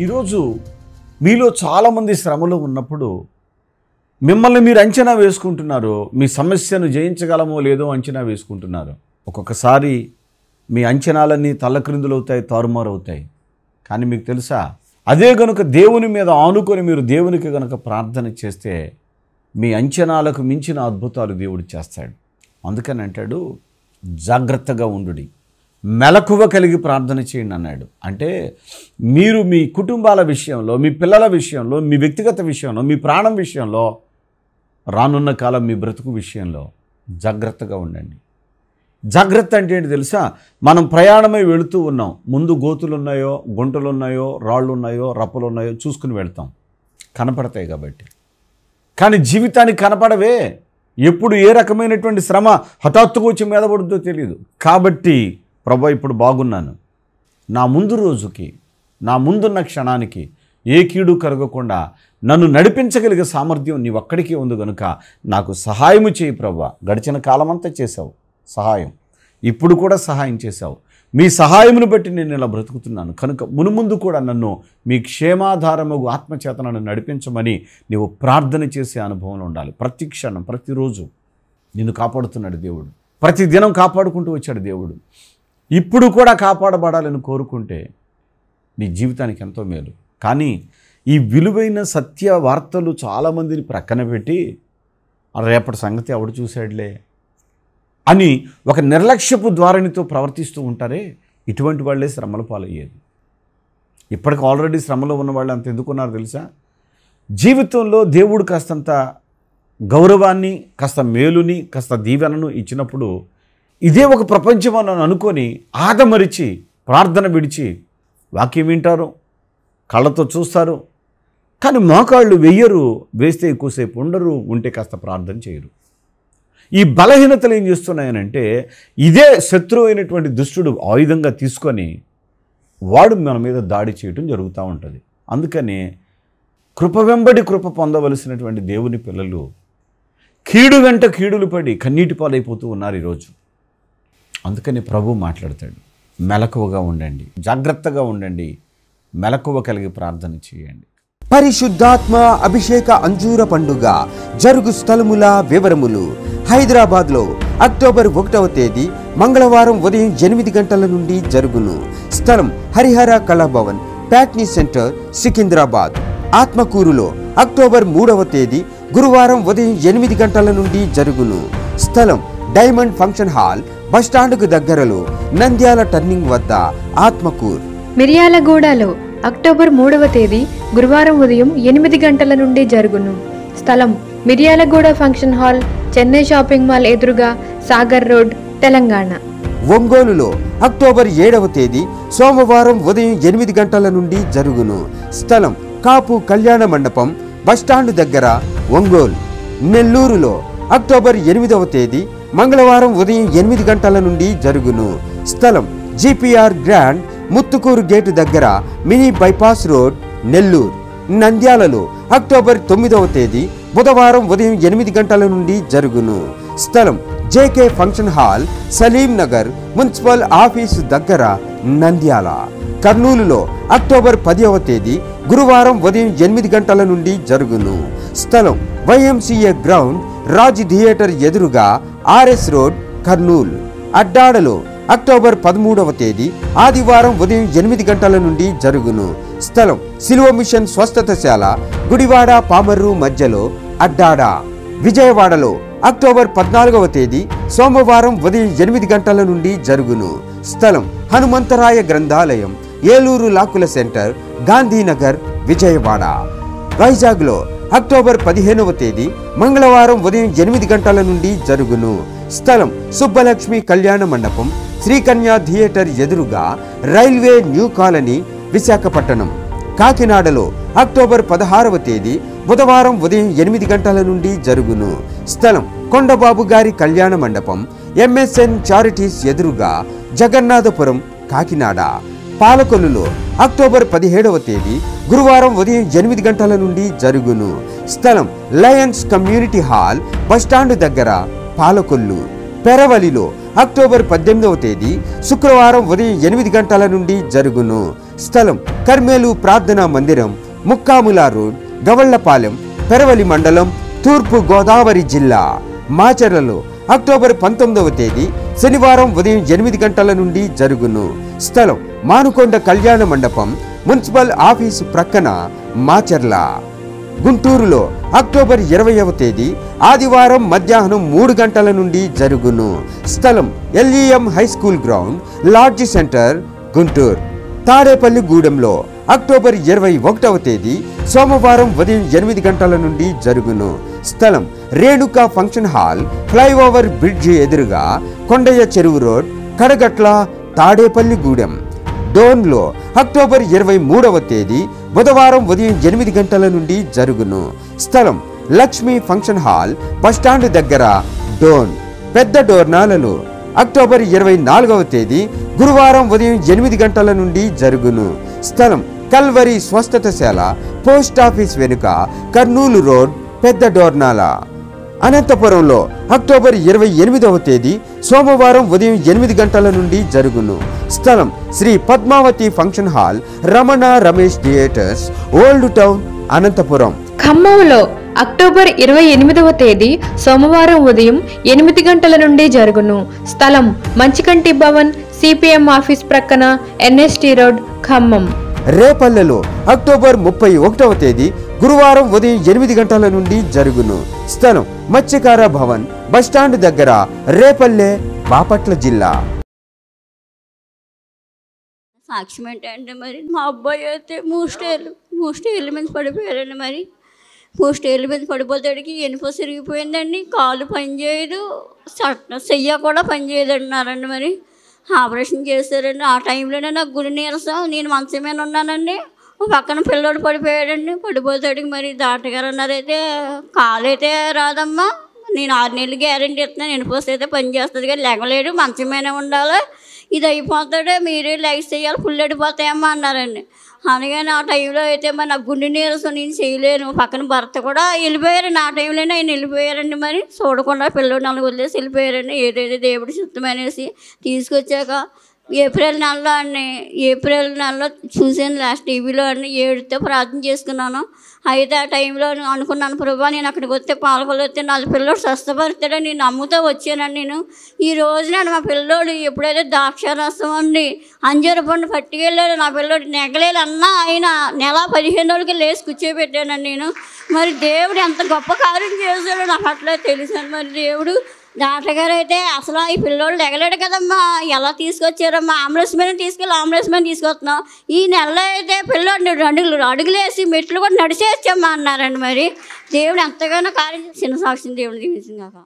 ఈరోజు మీలో చాలామంది శ్రమలో ఉన్నప్పుడు మిమ్మల్ని మీరు అంచనా వేసుకుంటున్నారు. మీ సమస్యను జయించగలమో లేదో అంచనా వేసుకుంటున్నారు. ఒక్కొక్కసారి మీ అంచనాలన్నీ తల్లక్రిందులవుతాయి, తారుమారవుతాయి. కానీ మీకు తెలుసా, అదే గనుక దేవుని మీద ఆనుకొని మీరు దేవునికి గనుక ప్రార్థన చేస్తే మీ అంచనాలకు మించిన అద్భుతాలు దేవుడు చేస్తాడు. అందుకని అంటాడు, జాగ్రత్తగా ఉండుడి, మెలకువ కలిగి ప్రార్థన చేయండి అన్నాడు. అంటే మీరు మీ కుటుంబాల విషయంలో, మీ పిల్లల విషయంలో, మీ వ్యక్తిగత విషయంలో, మీ ప్రాణం విషయంలో, రానున్న కాలం మీ బ్రతుకు విషయంలో జాగ్రత్తగా ఉండండి. జాగ్రత్త అంటే ఏంటి తెలుసా? మనం ప్రయాణమై వెళుతూ ఉన్నాం. ముందు గోతులు ఉన్నాయో, గుంటలు ఉన్నాయో, రాళ్ళు ఉన్నాయో, రప్పలు ఉన్నాయో చూసుకుని వెళ్తాం, కనపడతాయి కాబట్టి. కానీ జీవితానికి కనపడవే. ఎప్పుడు ఏ రకమైనటువంటి శ్రమ హఠాత్తుగా వచ్చి మీద పడుతుందో తెలియదు. కాబట్టి ప్రభా, ఇప్పుడు బాగున్నాను, నా ముందు రోజుకి, నా ముందున్న క్షణానికి ఏ కీడు కలగకుండా నన్ను నడిపించగలిగే సామర్థ్యం నీ ఒక్కడికే ఉంది కనుక నాకు సహాయము చేయి ప్రభా. గడిచిన కాలమంతా చేశావు సహాయం, ఇప్పుడు కూడా సహాయం చేశావు. మీ సహాయమును బట్టి నేను ఇలా బ్రతుకుతున్నాను కనుక మునుముందు కూడా నన్ను మీ క్షేమాధారము ఆత్మచేత నన్ను నడిపించమని నీవు ప్రార్థన చేసే అనుభవంలో ఉండాలి. ప్రతి క్షణం, ప్రతిరోజు నిన్ను కాపాడుతున్నాడు దేవుడు. ప్రతి దినం కాపాడుకుంటూ వచ్చాడు దేవుడు. ఇప్పుడు కూడా కాపాడబడాలని కోరుకుంటే నీ జీవితానికి ఎంతో మేలు. కానీ ఈ విలువైన సత్య వార్తలు చాలామందిని ప్రక్కన పెట్టి రేపటి సంగతి ఎవడు చూశాడులే అని ఒక నిర్లక్ష్యపు ధోరణితో ప్రవర్తిస్తూ ఉంటారే, ఇటువంటి వాళ్ళే శ్రమల పాలయ్యేది. ఇప్పటికి ఆల్రెడీ శ్రమలో ఉన్న వాళ్ళు అంత ఎందుకున్నారు తెలుసా? జీవితంలో దేవుడు కాస్తంత గౌరవాన్ని, కాస్త మేలుని, కాస్త దీవెనను ఇచ్చినప్పుడు ఇదే ఒక ప్రపంచం అని అనుకొని ఆదమరిచి ప్రార్థన విడిచి వాక్యం వింటారు, కళ్ళతో చూస్తారు, కానీ మోకాళ్ళు వెయ్యరు, వేస్తే ఎక్కువసేపు ఉండరు, ఉంటే కాస్త ప్రార్థన చేయరు. ఈ బలహీనతలు ఏం చేస్తున్నాయనంటే ఇదే శత్రువు అయినటువంటి దుష్టుడు ఆయుధంగా తీసుకొని వాడు మన మీద దాడి చేయటం జరుగుతూ ఉంటుంది. అందుకని కృప వెంబడి కృప పొందవలసినటువంటి దేవుని పిల్లలు కీడు వెంట కీడులు పడి కన్నీటి పాలైపోతూ ఉన్నారు ఈరోజు. అందుకని ప్రభు మాట్లాడతాడు, మెలకువగా ఉండండి, జాగ్రత్తగా ఉండండి, మెలకువ కలిగి ప్రార్థన చేయండి. పరిశుద్ధాత్మ అభిషేక అంజూర పండుగ జరుగు స్థలముల వివరములు. హైదరాబాద్లో అక్టోబర్ 1వ తేదీ మంగళవారం ఉదయం 8 గంటల నుండి జరుగును. స్థలం హరిహర కళాభవన్, ప్యాట్నీ సెంటర్, సికింద్రాబాద్. ఆత్మకూరులో అక్టోబర్ 3వ తేదీ గురువారం ఉదయం 8 గంటల నుండి జరుగును. స్థలం డైమండ్ ఫంక్షన్ హాల్, బస్టాండ్కు దగ్గరలో, నంద్యాల టర్నింగ్ వద్ద, ఆత్మకూర్. మిర్యాలగూడలో అక్టోబర్ 3వ తేదీ గురువారం ఉదయం 8 గంటల నుండి జరుగును. స్థలం Miryalaguda function hall, Chennai shopping mall ఎదురుగా, సాగర్ రోడ్, తెలంగాణ. ఒంగోలులో అక్టోబర్ 7వ తేదీ సోమవారం ఉదయం 8 గంటల నుండి జరుగును. స్థలం కాపు కళ్యాణ మండపం, బస్టాండ్ దగ్గర, ఒంగోలు. నెల్లూరులో అక్టోబర్ 8వ తేదీ మంగళవారం ఉదయం 8 గంటల నుండి జరుగును. స్థలం జిపిఆర్ గ్రాండ్, ముత్తుకూరు గేటు దగ్గర, మినీ బైపాస్ రోడ్, నెల్లూరు. నంద్యాలలో అక్టోబర్ 9వ తేదీ బుధవారం ఉదయం 8 గంటల నుండి జరుగును. స్థలం JK function hall, Salim Nagar, municipal office దగ్గర, నంద్యాల. కర్నూలులో అక్టోబర్ 10వ తేదీ గురువారం ఉదయం 8 గంటల నుండి జరుగును. స్థలం వైఎంసీఏ గ్రౌండ్, రాజ్ థియేటర్ ఎదురుగా, ఆర్ఎస్ రోడ్, కర్నూలు. అడ్డాడలో అక్టోబర్ 13వ తేదీ ఆదివారం ఉదయం 8 గంటల నుండి జరుగును. స్థలం సిలువ మిషన్ స్వస్థతశాల, గుడివాడ పామర్రు మధ్యలో, అడ్డాడ. విజయవాడలో అక్టోబర్ 14వ తేదీ సోమవారం ఉదయం 8 గంటల నుండి జరుగును. స్థలం హనుమంతరాయ గ్రంథాలయం, ఏలూరు లాకుల సెంటర్, గాంధీనగర్, విజయవాడ. వైజాగ్లో అక్టోబర్ 15వ తేదీ మంగళవారం ఉదయం 8 గంటల నుండి జరుగును. స్థలం సుబ్బలక్ష్మి కళ్యాణ మండపం, శ్రీకన్యా థియేటర్ ఎదురుగా, రైల్వే న్యూ కాలనీ, విశాఖపట్నం. కాకినాడలో అక్టోబర్ 16వ తేదీ బుధవారం ఉదయం 8 గంటల నుండి జరుగును. స్థలం కొండబాబు గారి కళ్యాణ మండపం, ఎంఎస్ఎన్ చారిటీస్ ఎదురుగా, జగన్నాథపురం, కాకినాడ. పాలకొల్లులో అక్టోబర్ 17వ తేదీ గురువారం ఉదయం 8 గంటల నుండి జరుగును. స్థలం లయన్స్ కమ్యూనిటీ హాల్, బస్టాండ్ దగ్గర, పాలకొల్లు. పెరవలిలో అక్టోబర్ 18వ తేదీ శుక్రవారం ఉదయం 8 గంటల నుండి జరుగును. స్థలం కర్మేలు ప్రార్థనా మందిరం, ముక్కాముల రోడ్, గవళ్లపాలెం, పెరవలి మండలం, తూర్పు గోదావరి జిల్లా. మాచర్లలో అక్టోబర్ 19వ తేదీ శనివారం ఉదయం 8 గంటల నుండి జరుగును. స్థలం మానుకొండ కళ్యాణ మండపం, మున్సిపల్ ఆఫీసు ప్రక్కన, మాచర్ల. గుంటూరులో అక్టోబర్ 20వ తేదీ ఆదివారం మధ్యాహ్నం 3 గంటల నుండి జరుగును. స్థలం LEM high school ground, lodge centre, Guntur. తాడేపల్లిగూడెంలో అక్టోబర్ 21వ తేదీ సోమవారం ఉదయం 8 గంటల నుండి జరుగును. స్థలం Renuka function hall, flyover bridge ఎదురుగా, కొండయ్య చెరువు రోడ్, కడగట్ల, తాడేపల్లిగూడెం. డోన్లో అక్టోబర్ 23వ తేదీ బుధవారం ఉదయం 8 గంటల నుండి జరుగును. స్థలం లక్ష్మీ ఫంక్షన్ హాల్, బస్టాండ్ దగ్గర, డోన్. పెద్ద డోర్నాలలో అక్టోబర్ 24వ తేదీ గురువారం ఉదయం 8 గంటల నుండి జరుగును. స్థలం కల్వరి స్వస్థతశాల, పోస్టాఫీస్ వెనుక, కర్నూలు రోడ్, పెద్ద డోర్నాల. అనంతపురంలో అక్టోబర్ 28వ తేదీ సోమవారం ఉదయం 8 గంటల నుండి జరుగును. స్థలం Shri Padmavathi function hall, Ramana Ramesh theatres, old town, Anantapur. ఖమ్మంలో అక్టోబర్ 28వ తేదీ సోమవారం ఉదయం 8 గంటల నుండి జరుగును. స్థలం మంచికంటి భవన్, CPM ఆఫీస్ ప్రక్కన, NST రోడ్, ఖమ్మం. రేపల్లెలో అక్టోబర్ 31వ తేదీ గురువారం ఉదయం 8 గంటల నుండి జరుగును. స్థలం మత్స్యకార భవన్, బస్టాండ్ దగ్గర, రేపల్లె, బాపట్ల జిల్లా. సాక్ష్యం ఏంటంటే మరి మా అబ్బాయి అయితే మూస్టేళ్ళ మీద పడిపోయారండి. మరి మూస్టేళ్ళ మీద పడిపోతాడికి ఎనుప సిరిగిపోయిందండి, కాలు పనిచేయదు, చెయ్య కూడా పనిచేయదు అంటున్నారండి. మరి ఆపరేషన్ చేశారండి. ఆ టైంలోనే నాకు గుడి నీరసం, నేను మంచం మీద ఉన్నానండి. పక్కన పిల్లోడు పడిపోయాడండి. పడిపోతాడికి మరి డాక్టర్ గారు అన్నారైతే కాలైతే రాదమ్మా, నేను 6 నెలలు గ్యారెంటీ ఇస్తున్నాను, ఎనుపోసి అయితే పని చేస్తుంది కానీ లెగలేడు, మంచం మీద ఉండాలి, ఇది అయిపోతాడే, మీరే లైఫ్ చేయాలి, ఫుల్ అడిపోతాయమ్మా అన్నారండి. అనగానే ఆ టైంలో అయితే మరి నాకు గుండె నీరసం, నేను చేయలేను. పక్కన భర్త కూడా వెళ్ళిపోయారండి. ఆ టైంలోనే ఆయన వెళ్ళిపోయారండి. మరి చూడకుండా పిల్లలు 4 వదిలేసి వెళ్ళిపోయారండి. ఏదైతే దేవుడి చిత్తం అనేసి తీసుకొచ్చాక ఏప్రిల్ నెలలో చూసాను లాస్ట్ టీవీలో అండి. 7తో ప్రార్థన చేసుకున్నాను. అయితే ఆ టైంలో అనుకున్నాను, ప్రభా నేను అక్కడికి వస్తే పాలకొల్లు వస్తే నా పిల్లోడు స్వస్థపడతాడని నేను నమ్ముతూ వచ్చానండి. నేను ఈ రోజున మా పిల్లోడు ఎప్పుడైతే ద్రాక్షారసం అండి అంజూర పండు పట్టుకెళ్ళాడు, నా పిల్లోడు నెగలేదు అన్నా ఆయన నెల 15 రోజులకి లేచి కూర్చోబెట్టానండి నేను. మరి దేవుడు ఎంత గొప్ప కార్యం చేశాడో నాకు అట్లా తెలుసాను. మరి దేవుడు డాక్టర్ గారు అయితే అసలు ఈ పిల్లోడు ఎగలేడు కదమ్మా, ఎలా తీసుకొచ్చారమ్మా, అంబులెన్స్ మీద తీసుకొస్తున్నాం, ఈ నెలలో అయితే పిల్లోడు 2 అడుగులేసి మెట్లు కూడా నడిచేయచ్చమ్మా అన్నారండి. మరి దేవుడు ఎంతగానో కార్యం, చిన్న సాక్షిని దేవుడు దీవించింది కాక.